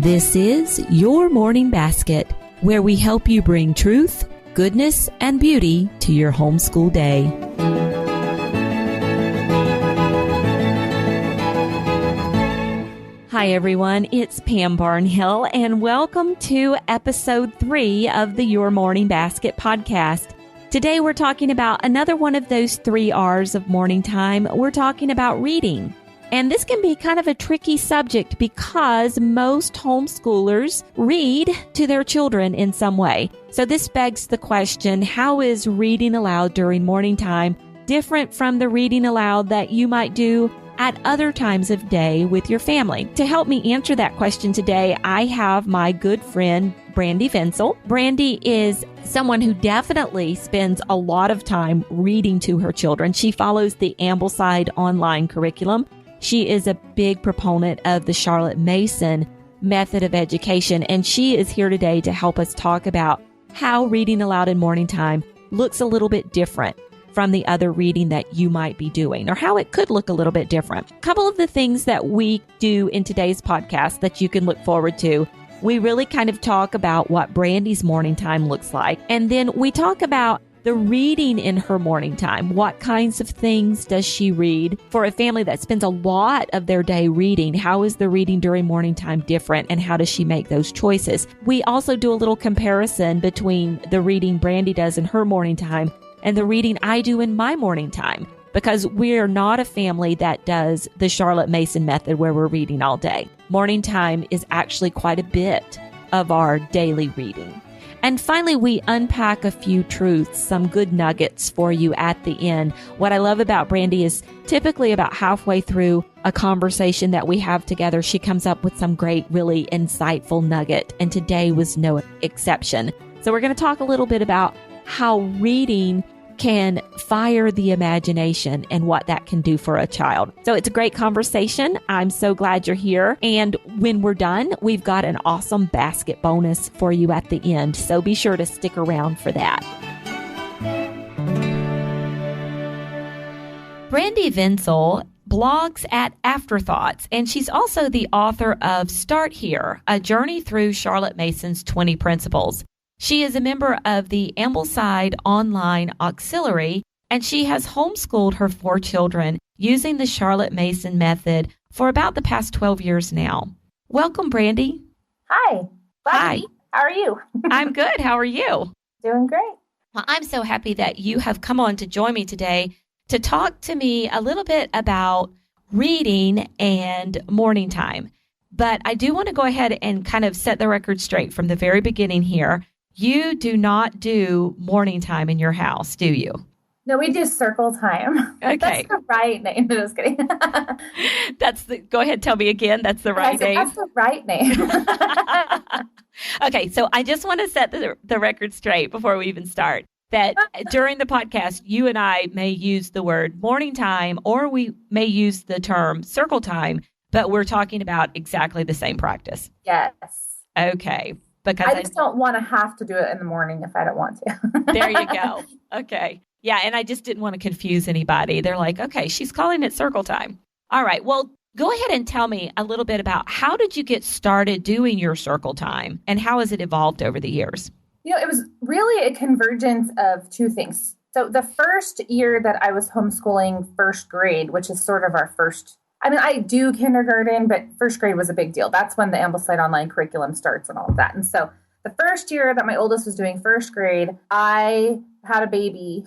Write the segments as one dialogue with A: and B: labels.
A: This is Your Morning Basket, where we help you bring truth, goodness, and beauty to your homeschool day. Hi, everyone. It's Pam Barnhill, and welcome to episode 3 of the Your Morning Basket podcast. Today, we're talking about another one of those 3 R's of morning time. We're talking about reading. And this can be kind of a tricky subject because most homeschoolers read to their children in some way. So this begs the question, how is reading aloud during morning time different from the reading aloud that you might do at other times of day with your family? To help me answer that question today, I have my good friend, Brandy Vencel. Brandy is someone who definitely spends a lot of time reading to her children. She follows the Ambleside online curriculum. She is a big proponent of the Charlotte Mason method of education, and she is here today to help us talk about how reading aloud in morning time looks a little bit different from the other reading that you might be doing, or how it could look a little bit different. A couple of the things that we do in today's podcast that you can look forward to. We really kind of talk about what Brandy's morning time looks like, and then we talk about the reading in her morning time. What kinds of things does she read? For a family that spends a lot of their day reading, how is the reading during morning time different, and how does she make those choices? We also do a little comparison between the reading Brandy does in her morning time and the reading I do in my morning time, because we're not a family that does the Charlotte Mason method where we're reading all day. Morning time is actually quite a bit of our daily reading. And finally, we unpack a few truths, some good nuggets for you at the end. What I love about Brandy is typically about halfway through a conversation that we have together, she comes up with some great, really insightful nugget. And today was no exception. So we're going to talk a little bit about how reading can fire the imagination and what that can do for a child. So it's a great conversation. I'm so glad you're here. And when we're done, we've got an awesome basket bonus for you at the end. So be sure to stick around for that. Brandy Vencel blogs at Afterthoughts, and she's also the author of Start Here, A Journey Through Charlotte Mason's 20 Principles. She is a member of the Ambleside Online Auxiliary, and she has homeschooled her 4 children using the Charlotte Mason method for about the past 12 years now. Welcome, Brandy.
B: Hi.
A: Hi.
B: How are you?
A: I'm good. How are you?
B: Doing great.
A: Well, I'm so happy that you have come on to join me today to talk to me a little bit about reading and morning time. But I do want to go ahead and kind of set the record straight from the very beginning here. You do not do morning time in your house, do you?
B: No, we do circle time.
A: Okay.
B: That's the right name. Just kidding.
A: Go ahead, tell me again. That's the right name.
B: That's the right name.
A: Okay, so I just want to set the record straight before we even start. That during the podcast, you and I may use the word morning time, or we may use the term circle time, but we're talking about exactly the same practice.
B: Yes.
A: Okay. Because
B: I just don't want to have to do it in the morning if I don't want to.
A: There you go. Okay. Yeah, and I just didn't want to confuse anybody. They're like, okay, she's calling it circle time. All right. Well, go ahead and tell me a little bit about how did you get started doing your circle time, and how has it evolved over the years?
B: It was really a convergence of 2 things. So the first year that I was homeschooling first grade, which is sort of our first, I do kindergarten, but first grade was a big deal. That's when the Ambleside online curriculum starts and all of that. And so the first year that my oldest was doing first grade, I had a baby.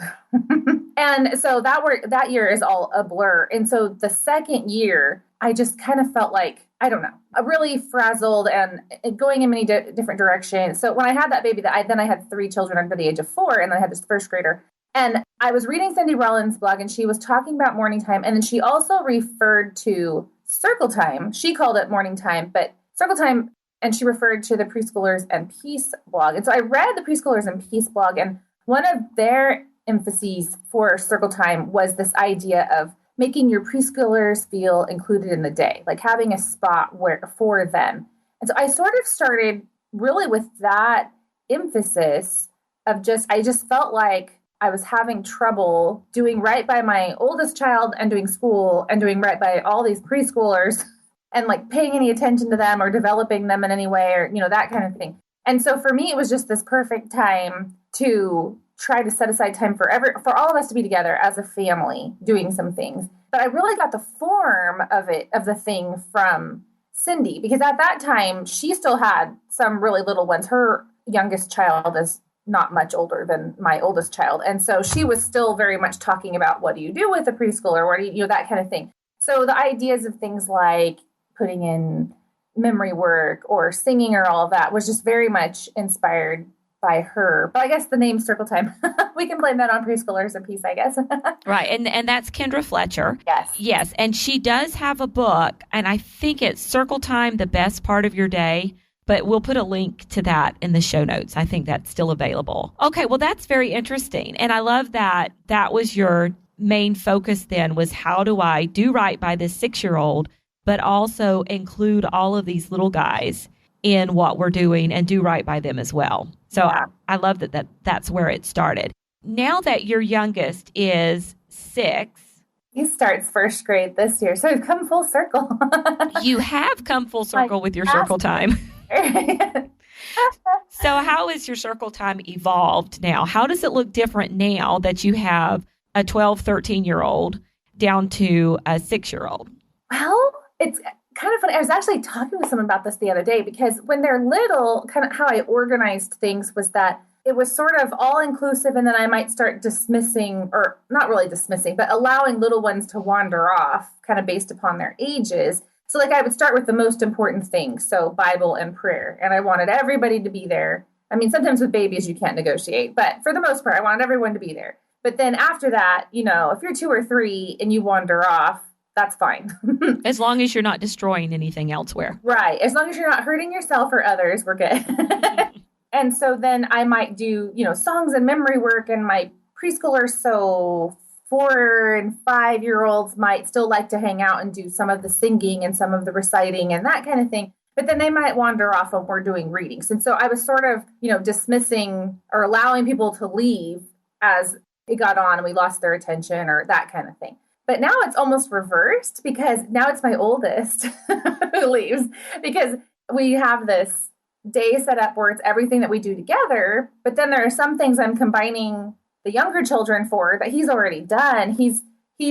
B: And so that year is all a blur. And so the second year, I just kind of felt like, I don't know, really frazzled and going in many different directions. So when I had that baby, then I had 3 children under the age of 4, and then I had this first grader. And I was reading Cindy Rollins' blog, and she was talking about morning time. And then she also referred to circle time. She called it morning time, but circle time, and she referred to the Preschoolers and Peace blog. And so I read the Preschoolers and Peace blog, and one of their emphases for circle time was this idea of making your preschoolers feel included in the day, like having a spot for them. And so I sort of started really with that emphasis of I just felt like I was having trouble doing right by my oldest child and doing school and doing right by all these preschoolers and like paying any attention to them or developing them in any way or, that kind of thing. And so for me, it was just this perfect time to try to set aside time for all of us to be together as a family doing some things. But I really got the form of the thing from Cindy, because at that time she still had some really little ones. Her youngest child is not much older than my oldest child. And so she was still very much talking about what do you do with a preschooler? What do you, that kind of thing. So the ideas of things like putting in memory work or singing or all of that was just very much inspired by her. But I guess the name Circle Time, we can blame that on preschoolers a piece, I guess.
A: Right. And that's Kendra Fletcher.
B: Yes.
A: Yes. And she does have a book, and I think it's Circle Time, the Best Part of Your Day. But we'll put a link to that in the show notes. I think that's still available. Okay, well, that's very interesting. And I love that was your main focus then, was how do I do right by this 6-year-old, but also include all of these little guys in what we're doing and do right by them as well. So yeah. I love that's where it started. Now that your youngest is 6.
B: He starts first grade this year, so we've come full circle.
A: You have come full circle with your Circle Time. So how has your Circle Time evolved now? How does it look different now that you have a 12, 13-year-old down to a 6-year-old?
B: Well, it's kind of funny. I was actually talking with someone about this the other day, because when they're little, kind of how I organized things was that it was sort of all-inclusive, and then I might start dismissing, or not really dismissing, but allowing little ones to wander off kind of based upon their ages. So like I would start with the most important things, so Bible and prayer, and I wanted everybody to be there. I mean, sometimes with babies you can't negotiate, but for the most part, I wanted everyone to be there. But then after that, if you're 2 or 3 and you wander off, that's fine.
A: As long as you're not destroying anything elsewhere.
B: Right. As long as you're not hurting yourself or others, we're good. And so then I might do, songs and memory work, and my preschoolers, so 4 and 5-year-olds might still like to hang out and do some of the singing and some of the reciting and that kind of thing. But then they might wander off when we're doing readings. And so I was sort of, dismissing or allowing people to leave as it got on and we lost their attention or that kind of thing. But now it's almost reversed, because now it's my oldest who leaves, because we have this day set up where it's everything that we do together. But then there are some things I'm combining the younger children for that he's already done. He's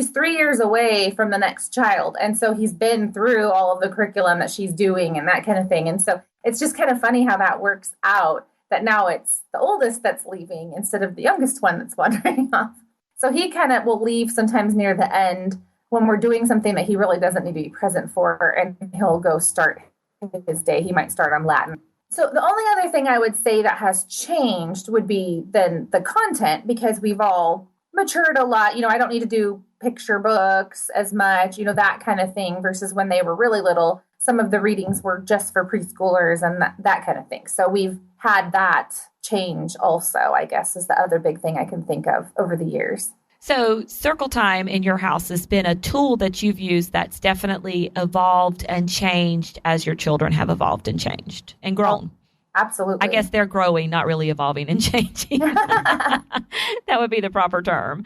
B: 3 years away from the next child. And so he's been through all of the curriculum that she's doing and that kind of thing. And so it's just kind of funny how that works out, that now it's the oldest that's leaving instead of the youngest one that's wandering off. So he kind of will leave sometimes near the end when we're doing something that he really doesn't need to be present for, and he'll go start his day. He might start on Latin. So the only other thing I would say that has changed would be then the content, because we've all matured a lot. I don't need to do picture books as much, that kind of thing, versus when they were really little. Some of the readings were just for preschoolers and that kind of thing. So we've had that change also, I guess, is the other big thing I can think of over the years.
A: So Circle Time in your house has been a tool that you've used that's definitely evolved and changed as your children have evolved and changed and grown.
B: Absolutely.
A: I guess they're growing, not really evolving and changing. That would be the proper term.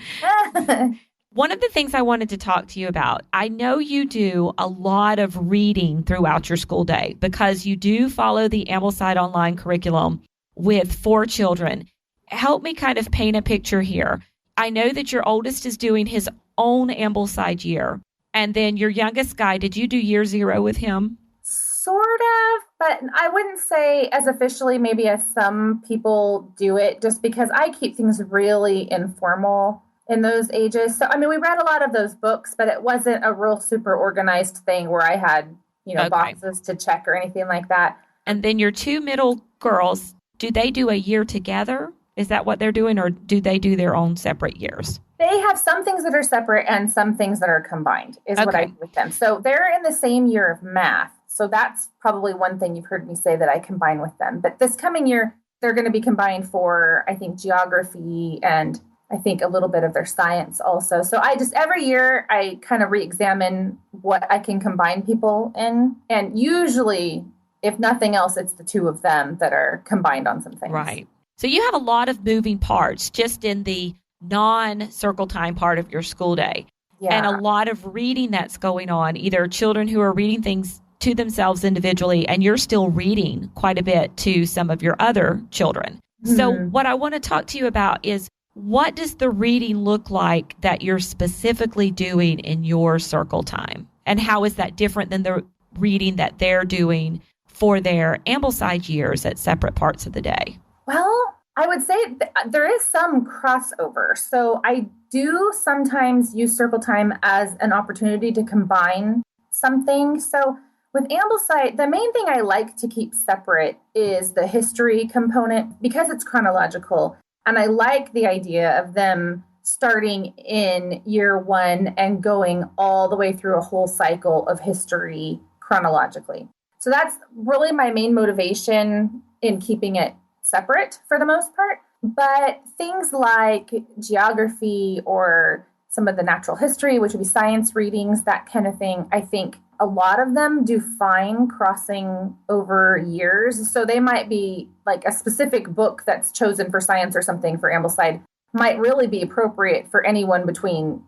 A: One of the things I wanted to talk to you about, I know you do a lot of reading throughout your school day, because you do follow the Ambleside online curriculum with 4 children. Help me kind of paint a picture here. I know that your oldest is doing his own Ambleside year. And then your youngest guy, did you do year 0 with him?
B: Sort of, but I wouldn't say as officially maybe as some people do it, just because I keep things really informal in those ages. So, we read a lot of those books, but it wasn't a real super organized thing where I had,
A: Okay.
B: boxes to check or anything like that.
A: And then your 2 middle girls, do they do a year together? Is that what they're doing, or do they do their own separate years?
B: They have some things that are separate and some things that are combined is what I do with them. So they're in the same year of math. So that's probably one thing you've heard me say that I combine with them. But this coming year, they're going to be combined for, I think, geography and I think a little bit of their science also. So every year I kind of re-examine what I can combine people in. And usually, if nothing else, it's the 2 of them that are combined on some things.
A: Right. So you have a lot of moving parts just in the non-Circle Time part of your school day. Yeah. And a lot of reading that's going on, either children who are reading things to themselves individually, and you're still reading quite a bit to some of your other children. So what I want to talk to you about is, what does the reading look like that you're specifically doing in your circle time? And how is that different than the reading that they're doing for their ambleside years at separate parts of the day?
B: Well, I would say there is some crossover. So I do sometimes use circle time as an opportunity to combine something. So with ambleside, the main thing I like to keep separate is the history component because it's chronological. And I like the idea of them starting in year one and going all the way through a whole cycle of history chronologically. So that's really my main motivation in keeping it separate for the most part. But things like geography or some of the natural history, which would be science readings, that kind of thing, I think a lot of them do fine crossing over years. So they might be like a specific book that's chosen for science or something for ambleside might really be appropriate for anyone between,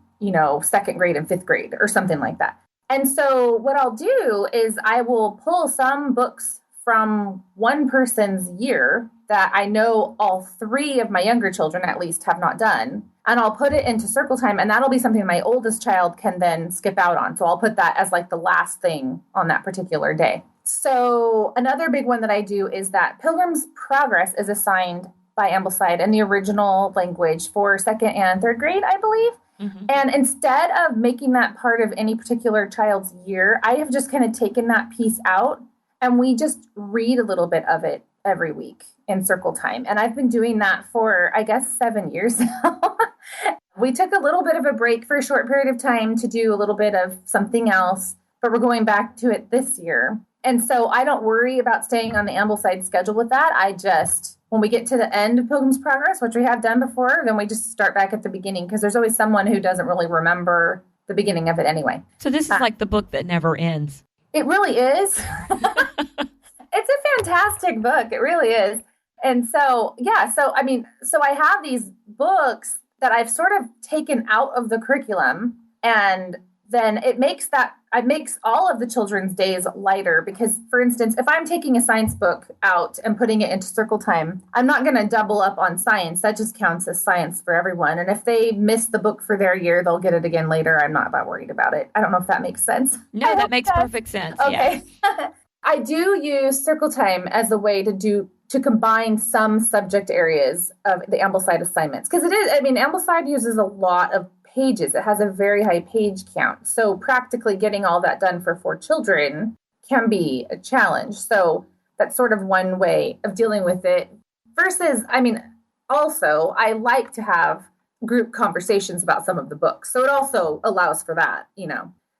B: second grade and fifth grade or something like that. And so what I'll do is I will pull some books from one person's year that I know all three of my younger children at least have not done. And I'll put it into circle time, and that'll be something my oldest child can then skip out on. So I'll put that as like the last thing on that particular day. So another big one that I do is that Pilgrim's Progress is assigned by Ambleside in the original language for second and third grade, I believe. Mm-hmm. And instead of making that part of any particular child's year, I have just kind of taken that piece out, and we just read a little bit of it every week in circle time. And I've been doing that for, I guess, 7 years now. We took a little bit of a break for a short period of time to do a little bit of something else, but we're going back to it this year. And so I don't worry about staying on the Ambleside schedule with that. I just, when we get to the end of Pilgrim's Progress, which we have done before, then we just start back at the beginning because there's always someone who doesn't really remember the beginning of it anyway.
A: So this is like the book that never ends.
B: It really is. It's a fantastic book. It really is. And so, so I have these books that I've sort of taken out of the curriculum, and then it makes all of the children's days lighter because, for instance, if I'm taking a science book out and putting it into circle time, I'm not going to double up on science. That just counts as science for everyone. And if they miss the book for their year, they'll get it again later. I'm not that worried about it. I don't know if that makes sense.
A: No, that makes perfect sense.
B: Okay. Yes. I do use circle time as a way to combine some subject areas of the Ambleside assignments. Because Ambleside uses a lot of pages. It has a very high page count. So practically getting all that done for 4 children can be a challenge. So that's sort of one way of dealing with it. Versus, also, I like to have group conversations about some of the books. So it also allows for that,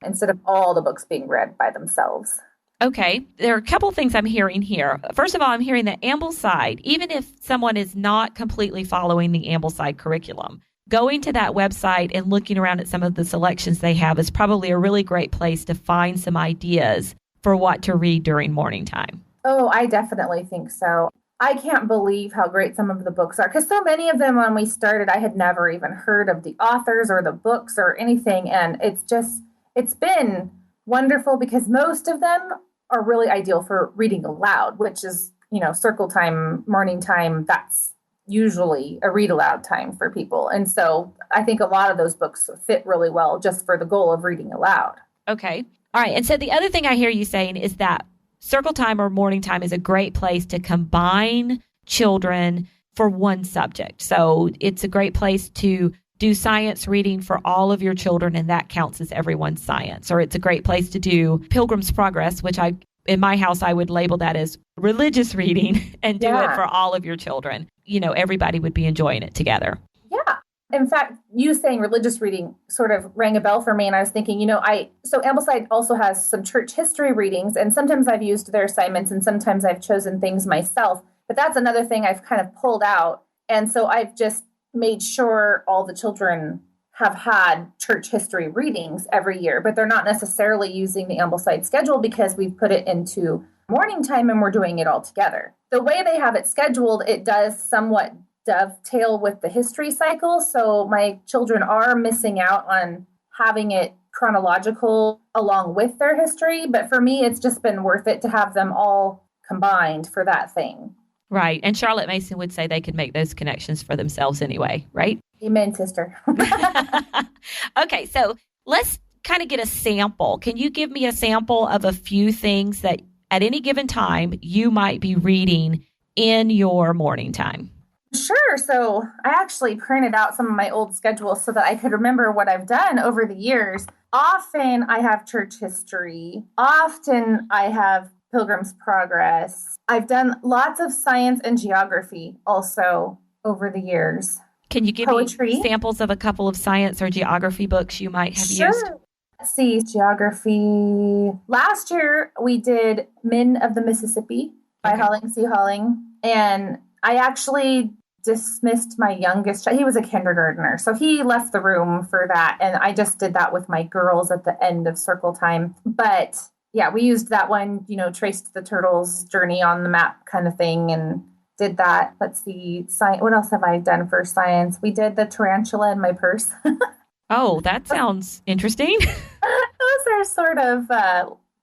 B: instead of all the books being read by themselves.
A: Okay, there are a couple things I'm hearing here. First of all, I'm hearing that Ambleside, even if someone is not completely following the Ambleside curriculum, going to that website and looking around at some of the selections they have is probably a really great place to find some ideas for what to read during morning time. Oh,
B: I definitely think so. I can't believe how great some of the books are, because so many of them, when we started, I had never even heard of the authors or the books or anything. And it's been wonderful because most of them are really ideal for reading aloud, which is, circle time, morning time. That's usually a read aloud time for people. And so I think a lot of those books fit really well just for the goal of reading aloud.
A: Okay. All right. And so the other thing I hear you saying is that circle time or morning time is a great place to combine children for one subject. So it's a great place to do science reading for all of your children, and that counts as everyone's science. Or it's a great place to do Pilgrim's Progress, which in my house, I would label that as religious reading and do it for all of your children. Everybody would be enjoying it together.
B: Yeah. In fact, you saying religious reading sort of rang a bell for me. And I was thinking, so Ambleside also has some church history readings, and sometimes I've used their assignments and sometimes I've chosen things myself. But that's another thing I've kind of pulled out. And so I've just made sure all the children have had church history readings every year, but they're not necessarily using the Ambleside schedule because we've put it into morning time and we're doing it all together. The way they have it scheduled, it does somewhat dovetail with the history cycle. So my children are missing out on having it chronological along with their history. But for me, it's just been worth it to have them all combined for that thing.
A: Right. And Charlotte Mason would say they could make those connections for themselves anyway, right?
B: Amen, sister.
A: Okay, so let's kind of get a sample. Can you give me a sample of a few things that at any given time you might be reading in your morning time?
B: Sure. So I actually printed out some of my old schedules so that I could remember what I've done over the years. Often I have church history. Often I have Pilgrim's Progress. I've done lots of science and geography also over the years.
A: Can you give me samples of a couple of science or geography books you might have used?
B: Let's see, geography. Last year we did Men of the Mississippi by Holling C. Holling. And I actually dismissed my youngest child. He was a kindergartner, so he left the room for that. And I just did that with my girls at the end of circle time. But yeah, we used that one, traced the turtle's journey on the map kind of thing and did that. Let's see, science. What else have I done for science? We did the tarantula in my purse.
A: Oh, that sounds interesting.
B: Those are sort of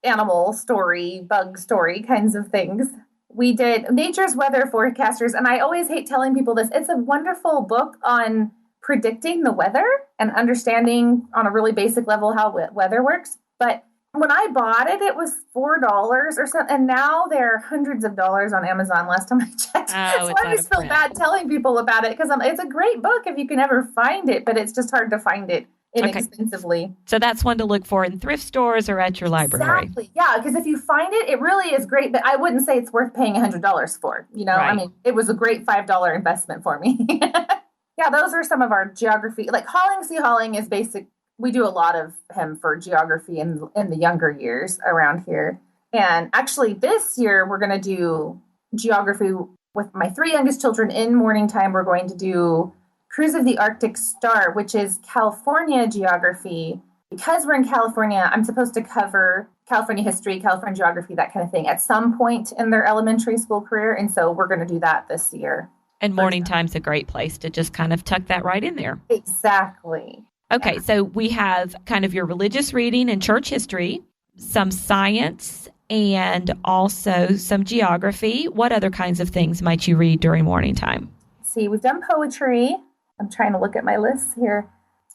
B: animal story, bug story kinds of things. We did Nature's Weather Forecasters, and I always hate telling people this. It's a wonderful book on predicting the weather and understanding on a really basic level how weather works. But when I bought it, it was $4 or something, and now they're hundreds of dollars on Amazon last time I checked. So I always feel bad telling people about it because it's a great book if you can ever find it, but it's just hard to find it inexpensively. Okay.
A: So that's one to look for in thrift stores or at your library.
B: Exactly. Yeah, because if you find it, it really is great, but I wouldn't say it's worth paying $100 for. Right. I mean, it was a great $5 investment for me. Yeah, those are some of our geography. Like Holling C. Holling is basic. We do a lot of him for geography in the younger years around here. And actually this year we're going to do geography with my 3 youngest children in morning time. We're going to do Cruise of the Arctic Star, which is California geography. Because we're in California, I'm supposed to cover California history, California geography, that kind of thing at some point in their elementary school career. And so we're going to do that this year.
A: And morning time's a great place to just kind of tuck that right in there.
B: Exactly.
A: Okay, so we have kind of your religious reading and church history, some science, and also some geography. What other kinds of things might you read during morning time?
B: See, we've done poetry. I'm trying to look at my list here.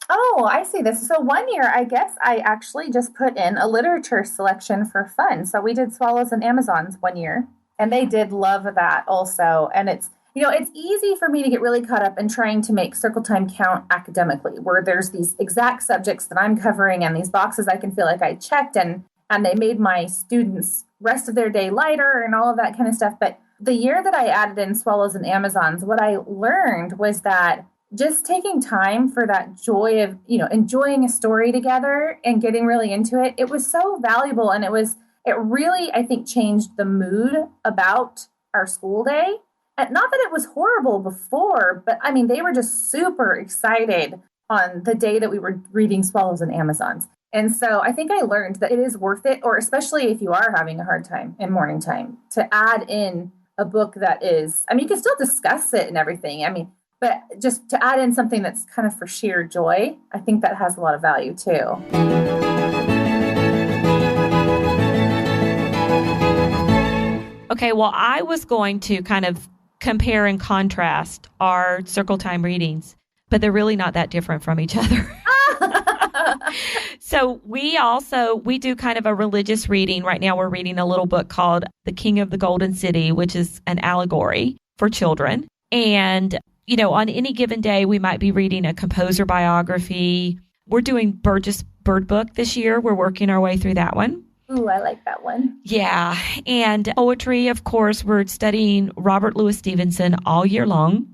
B: Oh, I see this. So one year, I guess I actually just put in a literature selection for fun. So we did Swallows and Amazons one year, and they did love that also. And it's easy for me to get really caught up in trying to make circle time count academically, where there's these exact subjects that I'm covering and these boxes I can feel like I checked and they made my students' rest of their day lighter and all of that kind of stuff. But the year that I added in Swallows and Amazons, what I learned was that just taking time for that joy of, enjoying a story together and getting really into it, it was so valuable. And it really, I think, changed the mood about our school day. And not that it was horrible before, but I mean, they were just super excited on the day that we were reading Swallows and Amazons. And so I think I learned that it is worth it, or especially if you are having a hard time in morning time, to add in a book that is, you can still discuss it and everything. But just to add in something that's kind of for sheer joy, I think that has a lot of value too.
A: Okay, well, I was going to kind of compare and contrast our circle time readings, but they're really not that different from each other. So we do kind of a religious reading. Right now we're reading a little book called The King of the Golden City, which is an allegory for children. And, on any given day, we might be reading a composer biography. We're doing Burgess Bird Book this year. We're working our way through that one.
B: Ooh, I like that one.
A: Yeah. And poetry, of course, we're studying Robert Louis Stevenson all year long.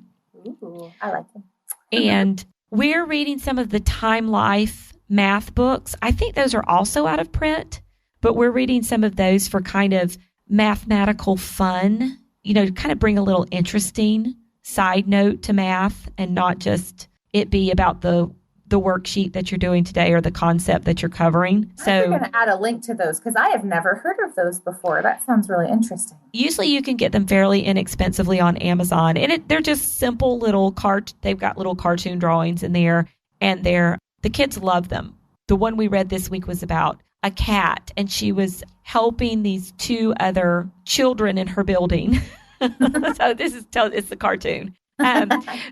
B: Ooh, I like him.
A: And we're reading some of the Time Life math books. I think those are also out of print, but we're reading some of those for kind of mathematical fun, to kind of bring a little interesting side note to math and not just it be about the worksheet that you're doing today or the concept that you're covering. So
B: I'm going to add a link to those because I have never heard of those before. That sounds really interesting.
A: Usually you can get them fairly inexpensively on Amazon, and they're just simple little they've got little cartoon drawings in there, and the kids love them. the one we read this week was about a cat, and she was helping these two other children in her building. So it's a cartoon.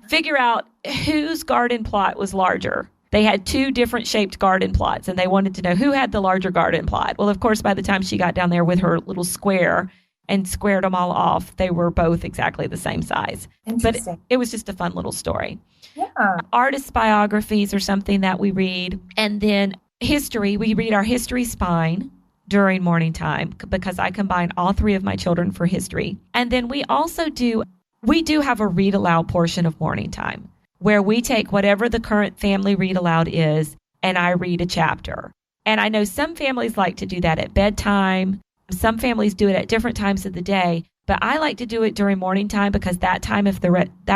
A: Figure out whose garden plot was larger. They had two different shaped garden plots, and they wanted to know who had the larger garden plot. Well, of course, by the time she got down there with her little square and squared them all off, they were both exactly the same size. But it was just a fun little story.
B: Yeah.
A: Artist biographies are something that we read. And then history, we read our history spine during morning time because I combine all three of my children for history. And then we do have a read aloud portion of morning time where we take whatever the current family read aloud is and I read a chapter. And I know some families like to do that at bedtime. Some families do it at different times of the day, but I like to do it during morning time because that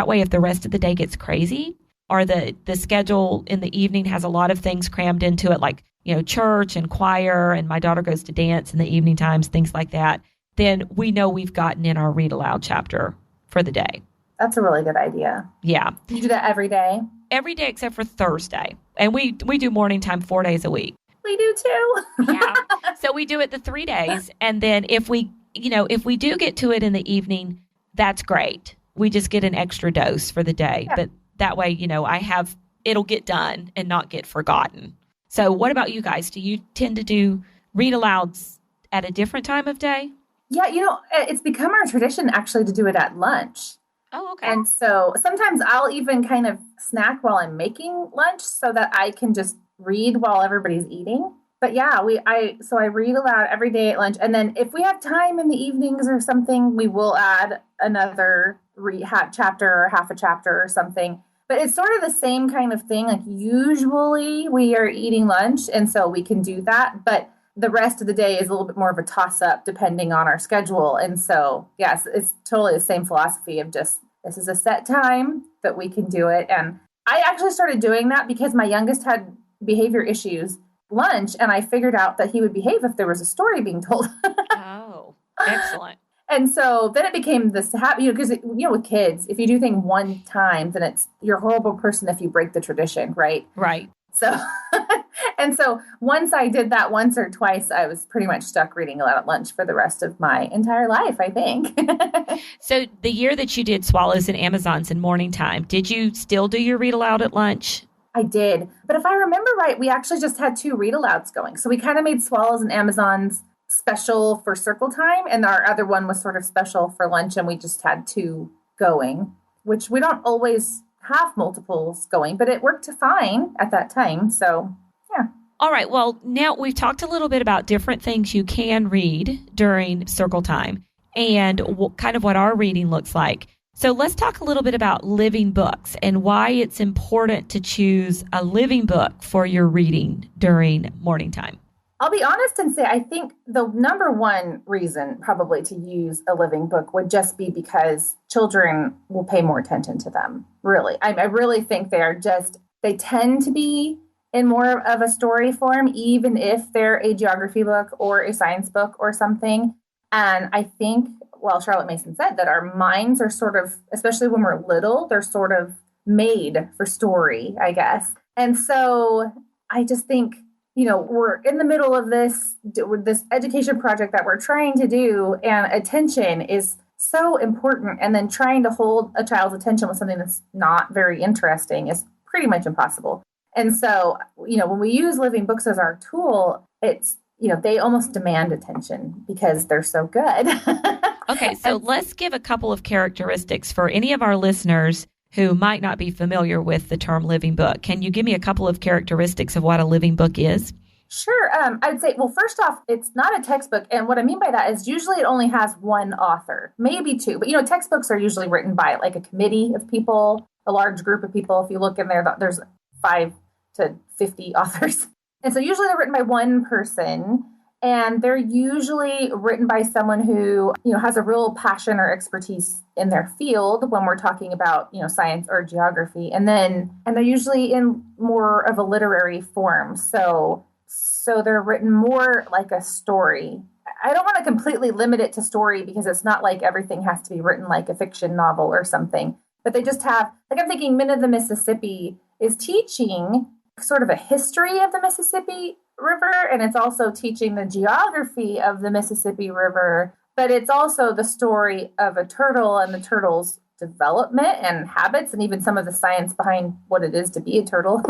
A: way if the rest of the day gets crazy or the schedule in the evening has a lot of things crammed into it, like, church and choir, and my daughter goes to dance in the evening times, things like that, then we know we've gotten in our read aloud chapter for the day.
B: That's a really good idea.
A: Yeah.
B: You do that every day?
A: Every day except for Thursday. And we do morning time 4 days a week.
B: We do too.
A: Yeah. So we do it the 3 days. And then if we do get to it in the evening, that's great. We just get an extra dose for the day. Yeah. But that way, it'll get done and not get forgotten. So what about you guys? Do you tend to do read alouds at a different time of day?
B: Yeah, it's become our tradition actually to do it at lunch.
A: Oh, okay.
B: And so sometimes I'll even kind of snack while I'm making lunch so that I can just read while everybody's eating. But yeah, I read aloud every day at lunch. And then if we have time in the evenings or something, we will add another chapter or half a chapter or something. But it's sort of the same kind of thing. Like usually we are eating lunch and so we can do that. But the rest of the day is a little bit more of a toss-up depending on our schedule. And so, yes, it's totally the same philosophy of just, this is a set time that we can do it. And I actually started doing that because my youngest had behavior issues lunch, and I figured out that he would behave if there was a story being told.
A: Oh, excellent.
B: And so then it became this habit, because, with kids, if you do things one time, then you're a horrible person if you break the tradition, right?
A: Right.
B: So, and so once I did that once or twice, I was pretty much stuck reading aloud at lunch for the rest of my entire life, I think. So
A: the year that you did Swallows and Amazons in morning time, did you still do your read aloud at lunch?
B: I did. But if I remember right, we actually just had 2 read alouds going. So we kind of made Swallows and Amazons special for circle time, and our other one was sort of special for lunch, and we just had 2 going, which we don't always have multiples going, but it worked fine at that time. So, yeah.
A: All right. Well, now we've talked a little bit about different things you can read during circle time and kind of what our reading looks like. So let's talk a little bit about living books and why it's important to choose a living book for your reading during morning time.
B: I'll be honest and say I think the number one reason probably to use a living book would just be because children will pay more attention to them, really. I really think they tend to be in more of a story form, even if they're a geography book or a science book or something. And I think, Charlotte Mason said that our minds are sort of, especially when we're little, they're sort of made for story, I guess. And so I just think, we're in the middle of this education project that we're trying to do, and attention is so important. And then trying to hold a child's attention with something that's not very interesting is pretty much impossible. And so, when we use living books as our tool, it's, they almost demand attention because they're so good.
A: Okay, so let's give a couple of characteristics for any of our listeners who might not be familiar with the term living book. Can you give me a couple of characteristics of what a living book is?
B: Sure. I would say, first off, it's not a textbook. And what I mean by that is usually it only has one author, maybe 2. But, textbooks are usually written by like a committee of people, a large group of people. If you look in there, there's 5 to 50 authors. And so usually they're written by one person. And they're usually written by someone who, has a real passion or expertise in their field when we're talking about, science or geography. And they're usually in more of a literary form. So they're written more like a story. I don't want to completely limit it to story because it's not like everything has to be written like a fiction novel or something. But they just have, like I'm thinking Men of the Mississippi is teaching sort of a history of the Mississippi River, and it's also teaching the geography of the Mississippi River, but it's also the story of a turtle and the turtle's development and habits and even some of the science behind what it is to be a turtle.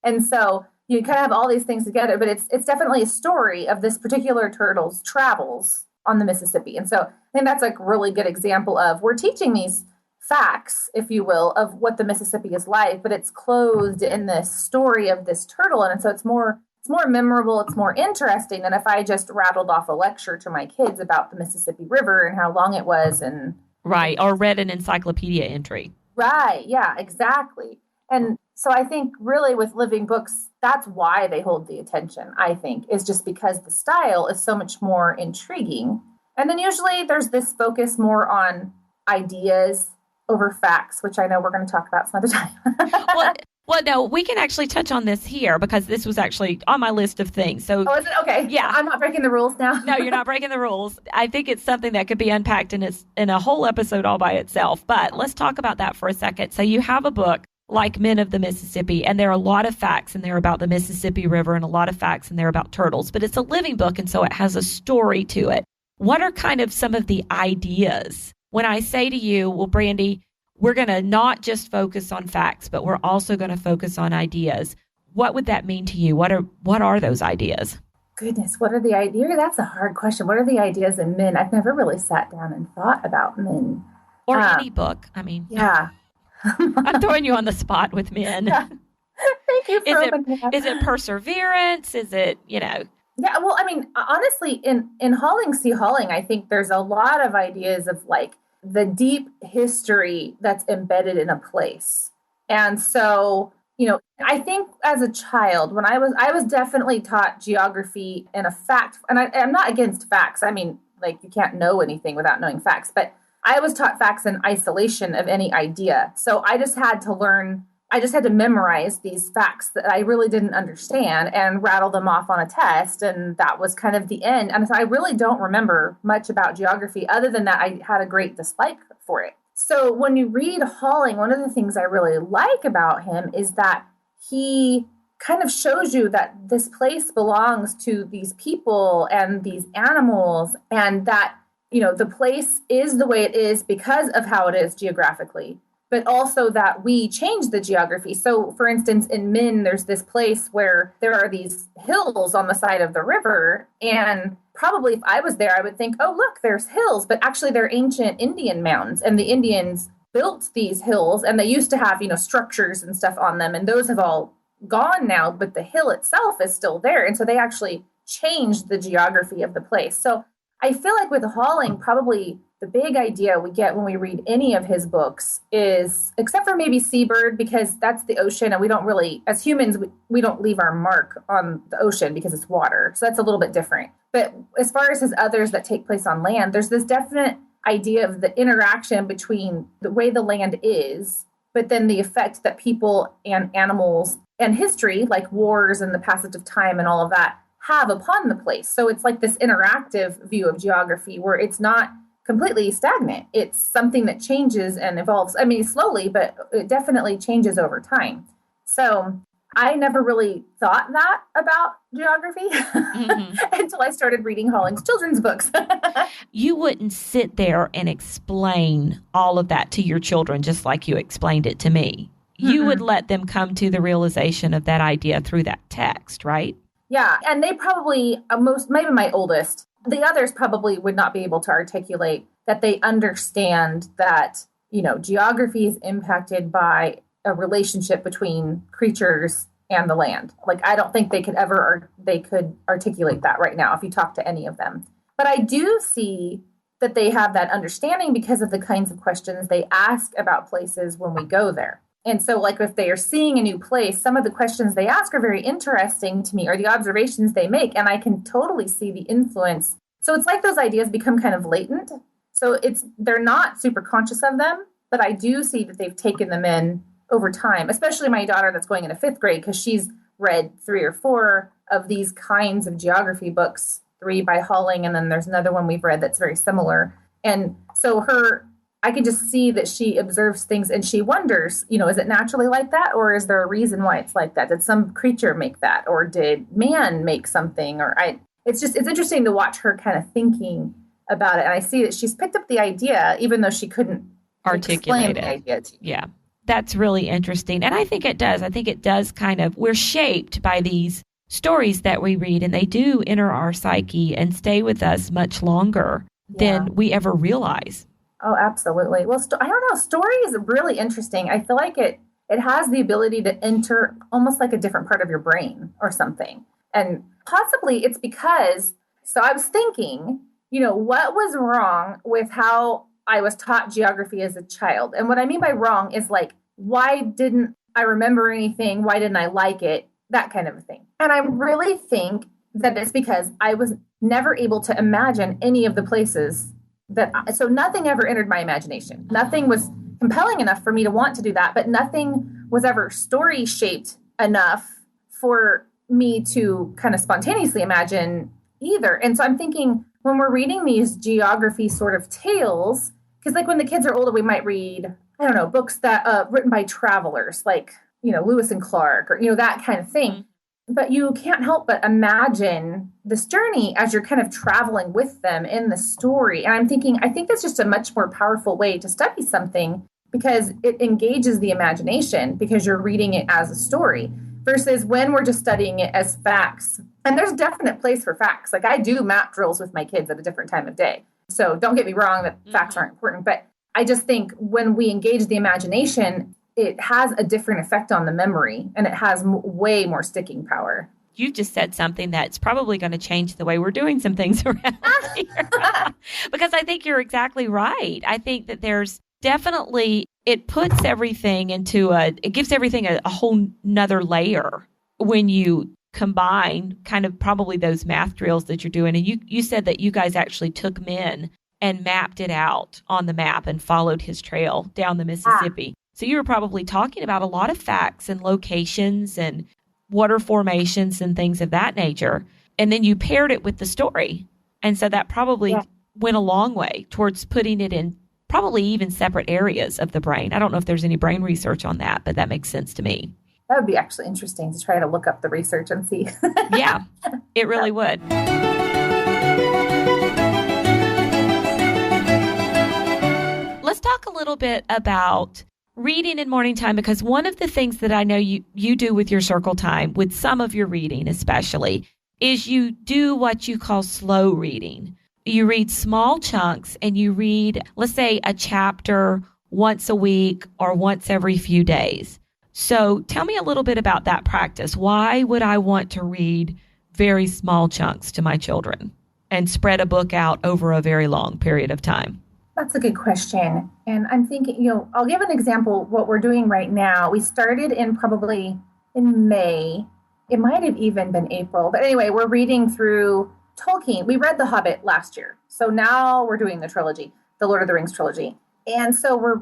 B: And so you kind of have all these things together, but it's definitely a story of this particular turtle's travels on the Mississippi. And so I think that's a really good example of we're teaching these facts, if you will, of what the Mississippi is like, but it's clothed in this story of this turtle. And so it's more memorable, it's more interesting than if I just rattled off a lecture to my kids about the Mississippi River and how long it was. And
A: right, or read an encyclopedia entry.
B: Right, yeah, exactly. And so I think really with living books, that's why they hold the attention, I think, is just because the style is so much more intriguing. And then usually there's this focus more on ideas over facts, which I know we're going to talk about some other time.
A: Well, no, we can actually touch on this here because this was actually on my list of things. So,
B: oh, is it? Okay.
A: Yeah.
B: I'm not breaking the rules now.
A: No, you're not breaking the rules. I think it's something that could be unpacked in a whole episode all by itself. But let's talk about that for a second. So you have a book like Men of the Mississippi, and there are a lot of facts in there about the Mississippi River and a lot of facts in there about turtles. But it's a living book, and so it has a story to it. What are kind of some of the ideas? When I say to you, well, Brandy, we're going to not just focus on facts, but we're also going to focus on ideas. What would that mean to you? What are those ideas?
B: Goodness, what are the ideas? That's a hard question. What are the ideas in Men? I've never really sat down and thought about Men.
A: Or any book. I mean,
B: yeah.
A: I'm throwing you on the spot with Men.
B: Yeah. Thank you for opening up.
A: Is it perseverance? Is it,
B: Yeah, well, I mean, honestly, in Hauling, See Hauling, I think there's a lot of ideas of like the deep history that's embedded in a place. And so, I think as a child, when I was definitely taught geography and a fact, and I'm not against facts. I mean, like you can't know anything without knowing facts, but I was taught facts in isolation of any idea. So I just had to memorize these facts that I really didn't understand and rattle them off on a test. And that was kind of the end. And so I really don't remember much about geography other than that I had a great dislike for it. So when you read Hauling, one of the things I really like about him is that he kind of shows you that this place belongs to these people and these animals, and that, the place is the way it is because of how it is geographically, but also that we change the geography. So, for instance, in Men, there's this place where there are these hills on the side of the river. And probably if I was there, I would think, oh, look, there's hills. But actually, they're ancient Indian mounds. And the Indians built these hills. And they used to have, structures and stuff on them. And those have all gone now. But the hill itself is still there. And so they actually changed the geography of the place. So I feel like with Hauling, probably the big idea we get when we read any of his books is, except for maybe Seabird, because that's the ocean, and we don't really, as humans, we don't leave our mark on the ocean because it's water. So that's a little bit different. But as far as his others that take place on land, there's this definite idea of the interaction between the way the land is, but then the effect that people and animals and history, like wars and the passage of time and all of that, have upon the place. So it's like this interactive view of geography where it's not completely stagnant. It's something that changes and evolves. I mean, slowly, but it definitely changes over time. So I never really thought that about geography until I started reading Hauling's children's books.
A: You wouldn't sit there and explain all of that to your children just like you explained it to me. You would let them come to the realization of that idea through that text, right?
B: Yeah, and they probably, maybe my oldest, the others probably would not be able to articulate that they understand that, geography is impacted by a relationship between creatures and the land. Like, I don't think they could articulate that right now if you talk to any of them. But I do see that they have that understanding because of the kinds of questions they ask about places when we go there. And so, like, if they are seeing a new place, some of the questions they ask are very interesting to me, or the observations they make, and I can totally see the influence. So it's like those ideas become kind of latent. So they're not super conscious of them, but I do see that they've taken them in over time, especially my daughter that's going into 5th grade, because she's read 3 or 4 of these kinds of geography books, 3 by Hauling, and then there's another one we've read that's very similar. And so her I can just see that she observes things and she wonders, is it naturally like that? Or is there a reason why it's like that? Did some creature make that? Or did man make something? It's interesting to watch her kind of thinking about it. And I see that she's picked up the idea, even though she couldn't
A: articulate
B: explain the idea to you.
A: Yeah. That's really interesting. And I think it does. I think it does we're shaped by these stories that we read, and they do enter our psyche and stay with us much longer than we ever realize.
B: Oh, absolutely. Well, I don't know. Story is really interesting. I feel like it has the ability to enter almost like a different part of your brain or something. And possibly it's because, so I was thinking, what was wrong with how I was taught geography as a child? And what I mean by wrong is like, why didn't I remember anything? Why didn't I like it? That kind of a thing. And I really think that it's because I was never able to imagine any of the places so nothing ever entered my imagination. Nothing was compelling enough for me to want to do that, but nothing was ever story shaped enough for me to kind of spontaneously imagine either. And so I'm thinking when we're reading these geography sort of tales, because like when the kids are older, we might read, I don't know, books that written by travelers, like, Lewis and Clark or, that kind of thing. But you can't help but imagine this journey as you're kind of traveling with them in the story. And I'm thinking, I think that's just a much more powerful way to study something because it engages the imagination because you're reading it as a story versus when we're just studying it as facts. And there's a definite place for facts. Like I do map drills with my kids at a different time of day. So don't get me wrong that facts aren't important. But I just think when we engage the imagination, it has a different effect on the memory and it has way more sticking power.
A: You just said something that's probably going to change the way we're doing some things around here. Because I think you're exactly right. I think that there's definitely, it puts everything it gives everything a whole nother layer when you combine kind of probably those math drills that you're doing. And you said that you guys actually took men and mapped it out on the map and followed his trail down the Mississippi. So you were probably talking about a lot of facts and locations and water formations and things of that nature. And then you paired it with the story. And so that probably went a long way towards putting it in probably even separate areas of the brain. I don't know if there's any brain research on that, but that makes sense to me.
B: That would be actually interesting to try to look up the research and see.
A: Yeah, it really would. Let's talk a little bit about reading in morning time, because one of the things that I know you do with your circle time, with some of your reading especially, is you do what you call slow reading. You read small chunks and you read, let's say, a chapter once a week or once every few days. So tell me a little bit about that practice. Why would I want to read very small chunks to my children and spread a book out over a very long period of time?
B: That's a good question. And I'm thinking, I'll give an example. What we're doing right now, we started probably in May. It might have even been April. But anyway, we're reading through Tolkien. We read The Hobbit last year. So now we're doing the trilogy, the Lord of the Rings trilogy. And so we're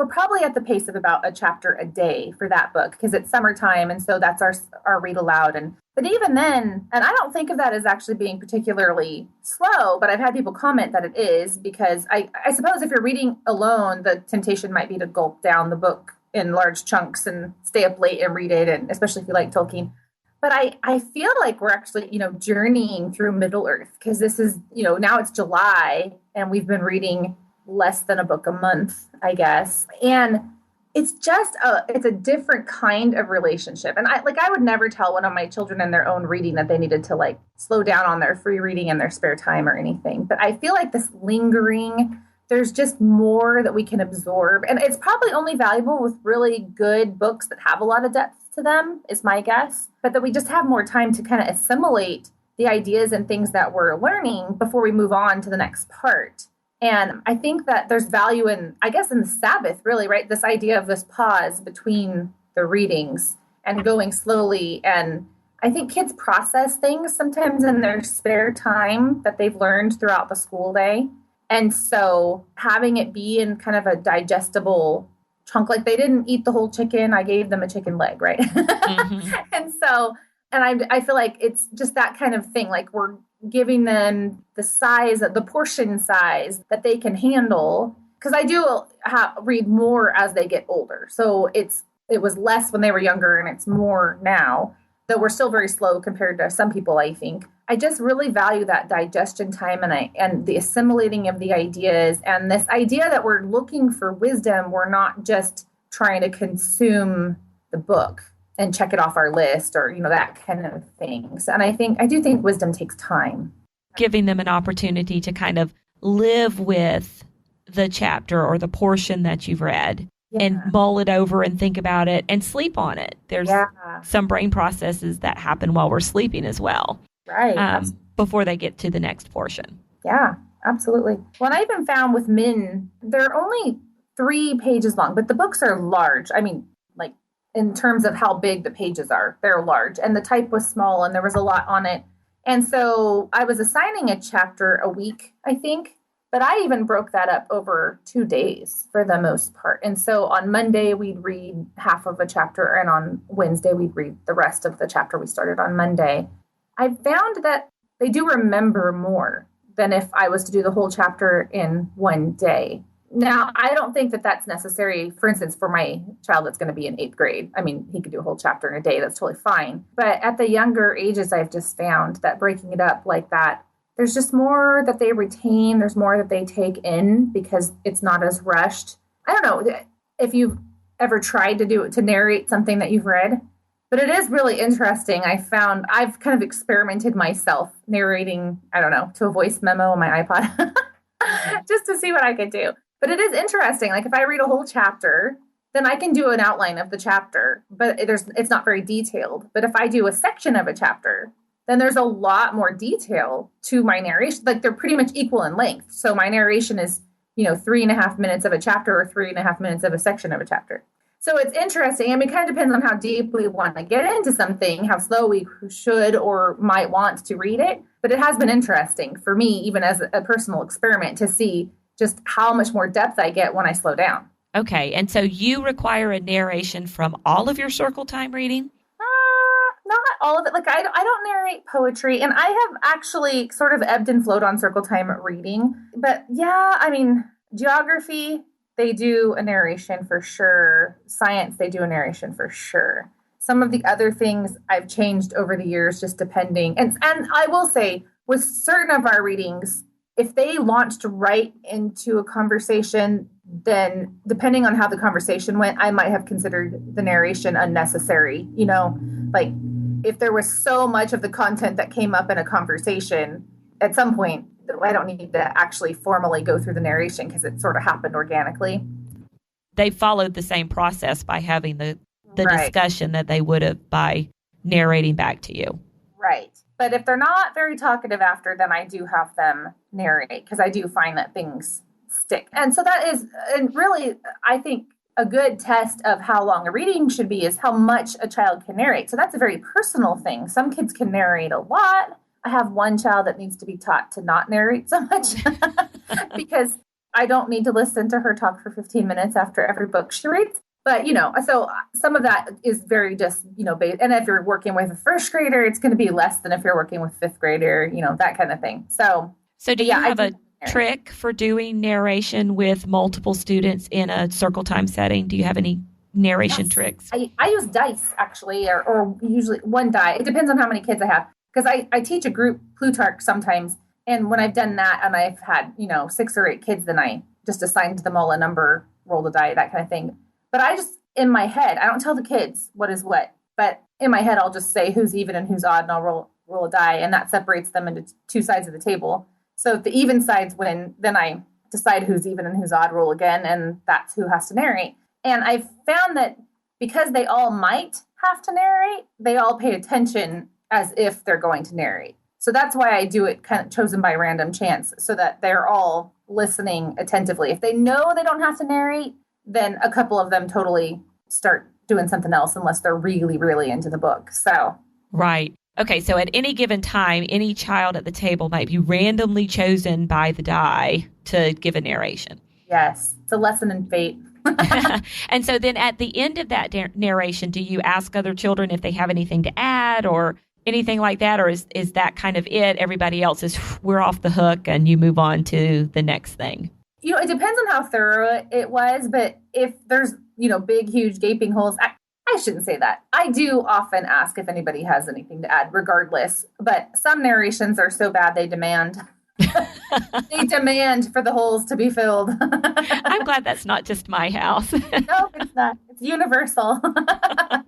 B: probably at the pace of about a chapter a day for that book because it's summertime. And so that's our read aloud. But even then, and I don't think of that as actually being particularly slow, but I've had people comment that it is because I suppose if you're reading alone, the temptation might be to gulp down the book in large chunks and stay up late and read it, and especially if you like Tolkien. But I feel like we're actually, journeying through Middle Earth because this is, now it's July and we've been reading less than a book a month, I guess. And it's just it's a different kind of relationship. And I would never tell one of my children in their own reading that they needed to slow down on their free reading in their spare time or anything. But I feel like this lingering, there's just more that we can absorb. And it's probably only valuable with really good books that have a lot of depth to them, is my guess. But that we just have more time to kind of assimilate the ideas and things that we're learning before we move on to the next part. And I think that there's value in the Sabbath, really, right? This idea of this pause between the readings and going slowly. And I think kids process things sometimes in their spare time that they've learned throughout the school day. And so having it be in kind of a digestible chunk, like they didn't eat the whole chicken, I gave them a chicken leg, right? Mm-hmm. And I feel like it's just that kind of thing. Like we're giving them the size, the portion size that they can handle, because I do read more as they get older. So it was less when they were younger and it's more now, though we're still very slow compared to some people, I think. I just really value that digestion time and the assimilating of the ideas, and this idea that we're looking for wisdom. We're not just trying to consume the book and check it off our list or, that kind of things. And I do think wisdom takes time.
A: Giving them an opportunity to kind of live with the chapter or the portion that you've read and mull it over and think about it and sleep on it. There's some brain processes that happen while we're sleeping as well.
B: Right.
A: Before they get to the next portion.
B: Yeah, absolutely. Well, I even found with Min, they're only 3 pages long, but the books are large. I mean, like in terms of how big the pages are, they're large. And the type was small and there was a lot on it. And so I was assigning a chapter a week, I think. But I even broke that up over 2 days for the most part. And so on Monday, we'd read half of a chapter. And on Wednesday, we'd read the rest of the chapter we started on Monday. I found that they do remember more than if I was to do the whole chapter in one day. Now, I don't think that that's necessary, for instance, for my child that's going to be in 8th grade. I mean, he could do a whole chapter in a day. That's totally fine. But at the younger ages, I've just found that breaking it up like that, there's just more that they retain. There's more that they take in because it's not as rushed. I don't know if you've ever tried to narrate something that you've read, but it is really interesting. I've kind of experimented myself narrating, I don't know, to a voice memo on my iPod just to see what I could do. But it is interesting. Like if I read a whole chapter, then I can do an outline of the chapter, but it's not very detailed. But if I do a section of a chapter, then there's a lot more detail to my narration. Like they're pretty much equal in length. So my narration is, 3.5 minutes of a chapter or 3.5 minutes of a section of a chapter. So it's interesting. I mean, it kind of depends on how deep we want to get into something, how slow we should or might want to read it. But it has been interesting for me, even as a personal experiment, to see just how much more depth I get when I slow down.
A: Okay. And so you require a narration from all of your circle time reading?
B: Not all of it. Like I don't narrate poetry, and I have actually sort of ebbed and flowed on circle time reading. But yeah, I mean, geography, they do a narration for sure. Science, they do a narration for sure. Some of the other things I've changed over the years, just depending. And I will say, with certain of our readings, if they launched right into a conversation, then depending on how the conversation went, I might have considered the narration unnecessary. Like if there was so much of the content that came up in a conversation, at some point, I don't need to actually formally go through the narration because it sort of happened organically.
A: They followed the same process by having the
B: Right.
A: discussion that they would have by narrating back to you.
B: Right. But if they're not very talkative after, then I do have them narrate because I do find that things stick. And so that is, and really, I think a good test of how long a reading should be is how much a child can narrate. So that's a very personal thing. Some kids can narrate a lot. I have one child that needs to be taught to not narrate so much because I don't need to listen to her talk for 15 minutes after every book she reads. But, so some of that is very just, and if you're working with a first grader, it's going to be less than if you're working with fifth grader, that kind of thing. So
A: do you have a trick for doing narration with multiple students in a circle time setting? Do you have any narration tricks?
B: I use dice, actually, or usually one die. It depends on how many kids I have. Because I teach a group, Plutarch, sometimes. And when I've done that and I've had, 6 or 8 kids, then I just assigned them all a number, roll a die, that kind of thing. But I just, in my head, I don't tell the kids what is what. But in my head, I'll just say who's even and who's odd, and I'll roll a die. And that separates them into 2 sides of the table. So if the even sides win, then I decide who's even and who's odd, roll again, and that's who has to narrate. And I've found that because they all might have to narrate, they all pay attention as if they're going to narrate. So that's why I do it kind of chosen by random chance, so that they're all listening attentively. If they know they don't have to narrate, then a couple of them totally start doing something else unless they're really, really into the book. So
A: right. Okay, so at any given time, any child at the table might be randomly chosen by the die to give a narration.
B: Yes, it's a lesson in fate.
A: And so then at the end of that narration, do you ask other children if they have anything to add or anything like that? Or is that kind of it? Everybody else we're off the hook and you move on to the next thing?
B: It depends on how thorough it was, but if there's, big, huge gaping holes, I shouldn't say that. I do often ask if anybody has anything to add, regardless. But some narrations are so bad they demand they demand for the holes to be filled.
A: I'm glad that's not just my house.
B: No, it's not. It's universal.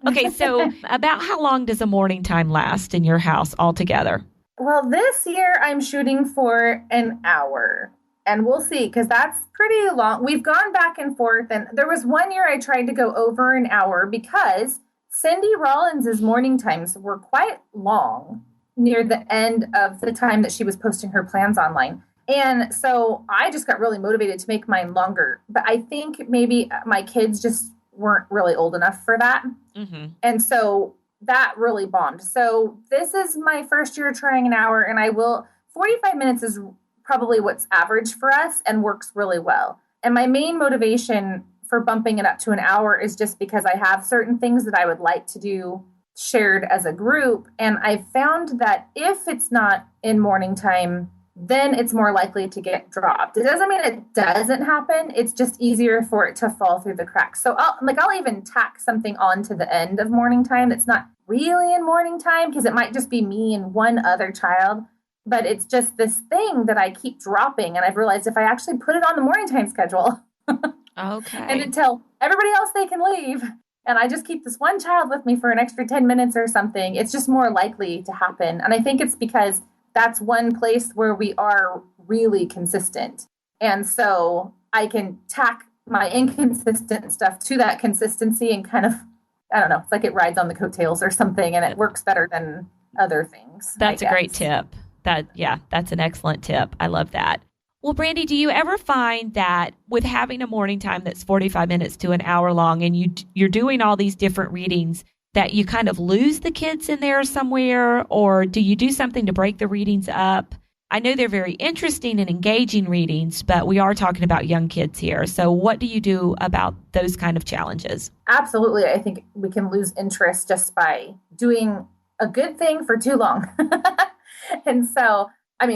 A: Okay, so about how long does a morning time last in your house altogether?
B: Well, this year I'm shooting for an hour. And we'll see, because that's pretty long. We've gone back and forth. And there was one year I tried to go over an hour because Cindy Rollins' morning times were quite long near the end of the time that she was posting her plans online. And so I just got really motivated to make mine longer. But I think maybe my kids just weren't really old enough for that. Mm-hmm. And so that really bombed. So this is my first year trying an hour, and 45 minutes is probably what's average for us and works really well. And my main motivation for bumping it up to an hour is just because I have certain things that I would like to do shared as a group. And I found that if it's not in morning time, then it's more likely to get dropped. It doesn't mean it doesn't happen. It's just easier for it to fall through the cracks. So I'll even tack something on to the end of morning time that's not really in morning time, because it might just be me and one other child. But it's just this thing that I keep dropping. And I've realized if I actually put it on the morning time schedule,
A: okay,
B: and then tell everybody else they can leave, and I just keep this one child with me for an extra 10 minutes or something, it's just more likely to happen. And I think it's because that's one place where we are really consistent. And so I can tack my inconsistent stuff to that consistency and kind of, I don't know, it's like it rides on the coattails or something, and it works better than other things.
A: That's a great tip. That's an excellent tip. I love that. Well, Brandy, do you ever find that with having a morning time that's 45 minutes to an hour long, and you're doing all these different readings, that you kind of lose the kids in there somewhere, or do you do something to break the readings up? I know they're very interesting and engaging readings, but we are talking about young kids here. So what do you do about those kind of challenges?
B: Absolutely. I think we can lose interest just by doing a good thing for too long. And so,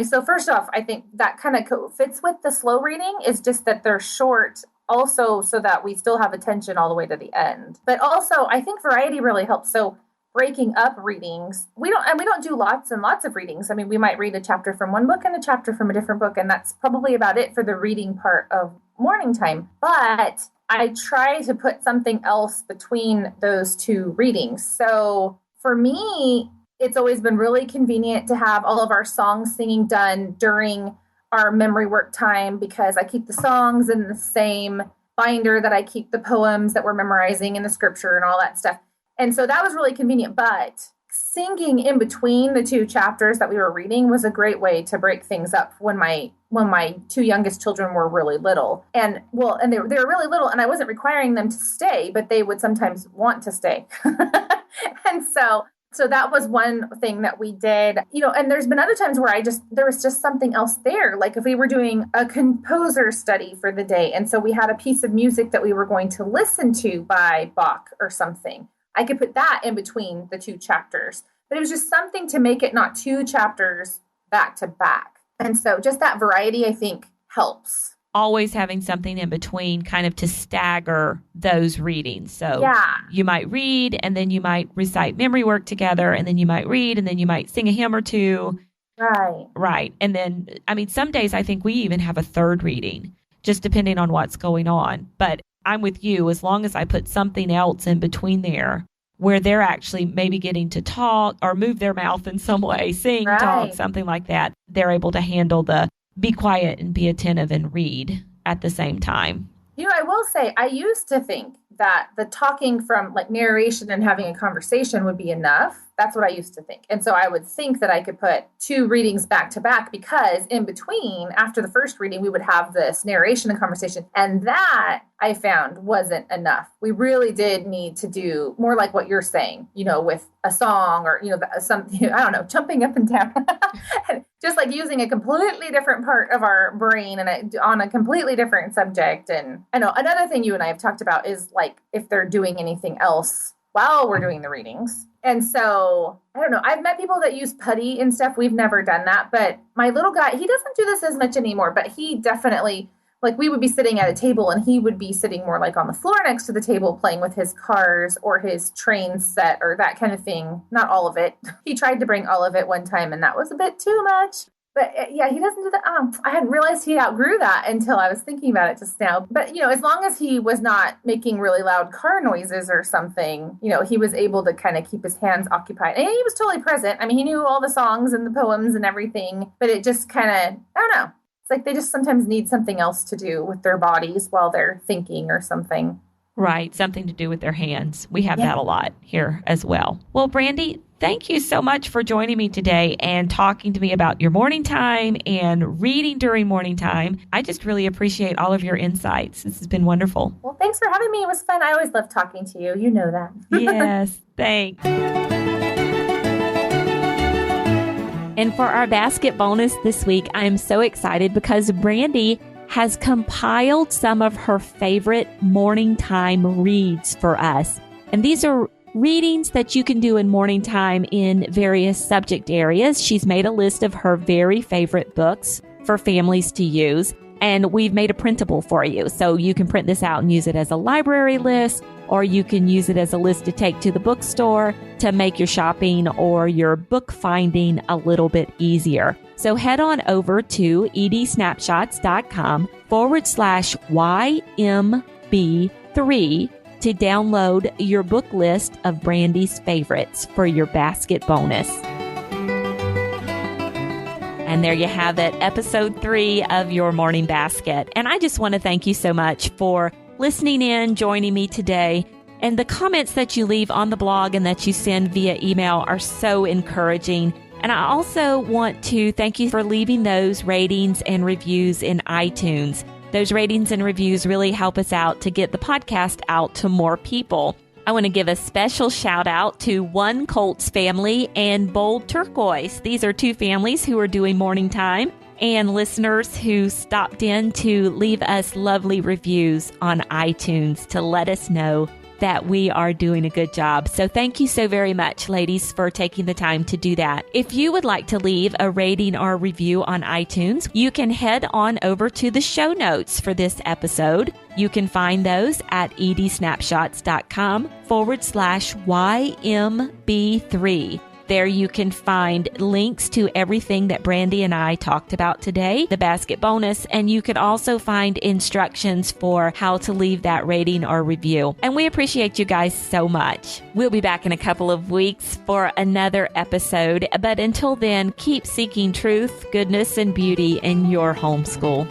B: so first off, I think that kind of fits with the slow reading, is just that they're short also so that we still have attention all the way to the end. But also, I think variety really helps. So breaking up readings, we don't do lots and lots of readings. We might read a chapter from one book and a chapter from a different book, and that's probably about it for the reading part of morning time. But I try to put something else between those two readings. So for me, it's always been really convenient to have all of our song singing done during our memory work time, because I keep the songs in the same binder that I keep the poems that we're memorizing in the scripture and all that stuff. And so that was really convenient. But singing in between the two chapters that we were reading was a great way to break things up when my two youngest children were really little. And they were really little, and I wasn't requiring them to stay, but they would sometimes want to stay. And so that was one thing that we did, and there's been other times where there was just something else there. Like if we were doing a composer study for the day, and so we had a piece of music that we were going to listen to by Bach or something, I could put that in between the two chapters. But it was just something to make it not two chapters back to back. And so just that variety, I think, helps.
A: Always having something in between kind of to stagger those readings. So you might read, and then you might recite memory work together, and then you might read, and then you might sing a hymn or two. Right. And then, some days I think we even have a third reading, just depending on what's going on. But I'm with you, as long as I put something else in between there where they're actually maybe getting to talk or move their mouth in some way, sing, talk, something like that, they're able to handle the be quiet and be attentive and read at the same time.
B: I will say, I used to think that the talking from like narration and having a conversation would be enough. That's what I used to think. And so I would think that I could put two readings back to back, because in between, after the first reading, we would have this narration and conversation. And that I found wasn't enough. We really did need to do more like what you're saying, with a song or, something, I don't know, jumping up and down, just like using a completely different part of our brain and on a completely different subject. And I know another thing you and I have talked about is like if they're doing anything else while we're doing the readings. And so, I don't know, I've met people that use putty and stuff. We've never done that. But my little guy, he doesn't do this as much anymore, but he definitely Like we would be sitting at a table and he would be sitting more like on the floor next to the table playing with his cars or his train set or that kind of thing. Not all of it. He tried to bring all of it one time and that was a bit too much. But yeah, he doesn't do that. I hadn't realized he outgrew that until I was thinking about it just now. But, as long as he was not making really loud car noises or something, he was able to kind of keep his hands occupied. And he was totally present. I mean, he knew all the songs and the poems and everything, but it just kind of, I don't know. It's like they just sometimes need something else to do with their bodies while they're thinking or something.
A: Right. Something to do with their hands. We have that a lot here as well. Well, Brandy, thank you so much for joining me today and talking to me about your morning time and reading during morning time. I just really appreciate all of your insights. This has been wonderful.
B: Well, thanks for having me. It was fun. I always love talking to you. You know that.
A: Yes, thanks. And for our basket bonus this week, I'm so excited because Brandy has compiled some of her favorite morning time reads for us. And these are readings that you can do in morning time in various subject areas. She's made a list of her very favorite books for families to use, and we've made a printable for you. So you can print this out and use it as a library list, or you can use it as a list to take to the bookstore to make your shopping or your book finding a little bit easier. So head on over to edsnapshots.com/YMB3 to download your book list of Brandy's favorites for your basket bonus. And there you have it, episode 3 of Your Morning Basket. And I just want to thank you so much for listening in, joining me today. And the comments that you leave on the blog and that you send via email are so encouraging. And I also want to thank you for leaving those ratings and reviews in iTunes. Those ratings and reviews really help us out to get the podcast out to more people. I want to give a special shout out to One Colts Family and Bold Turquoise. These are 2 families who are doing morning time and listeners who stopped in to leave us lovely reviews on iTunes to let us know that we are doing a good job. So thank you so very much, ladies, for taking the time to do that. If you would like to leave a rating or review on iTunes, you can head on over to the show notes for this episode. You can find those at edsnapshots.com/YMB3. There you can find links to everything that Brandy and I talked about today, the basket bonus, and you can also find instructions for how to leave that rating or review. And we appreciate you guys so much. We'll be back in a couple of weeks for another episode, but until then, keep seeking truth, goodness, and beauty in your homeschool.